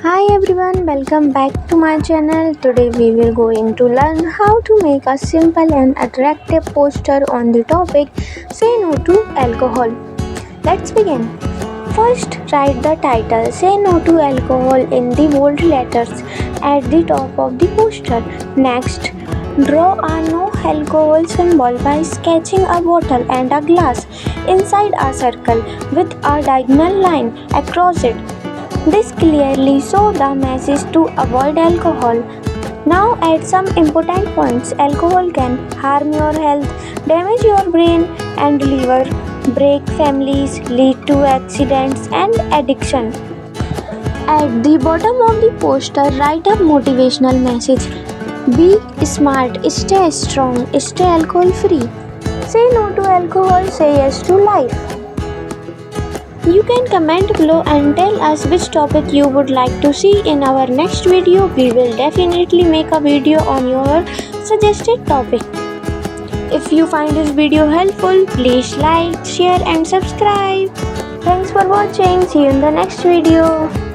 Hi everyone, welcome back to my channel. Today we will going to learn how to make a simple and attractive poster on the topic Say No to Alcohol. Let's begin. First, write the title Say No to Alcohol in the bold letters at the top of the poster. Next, draw a no alcohol symbol by sketching a bottle and a glass inside a circle with a diagonal line across it. This clearly shows the message to avoid alcohol. Now add some important points. Alcohol can harm your health, damage your brain and liver, break families, lead to accidents and addiction. At the bottom of the poster, write a motivational message. Be smart, stay strong, stay alcohol free. Say no to alcohol, say yes to life. You can comment below and tell us which topic you would like to see in our next video. We will definitely make a video on your suggested topic. If you find this video helpful, please like, share and subscribe. Thanks for watching. See you in the next video.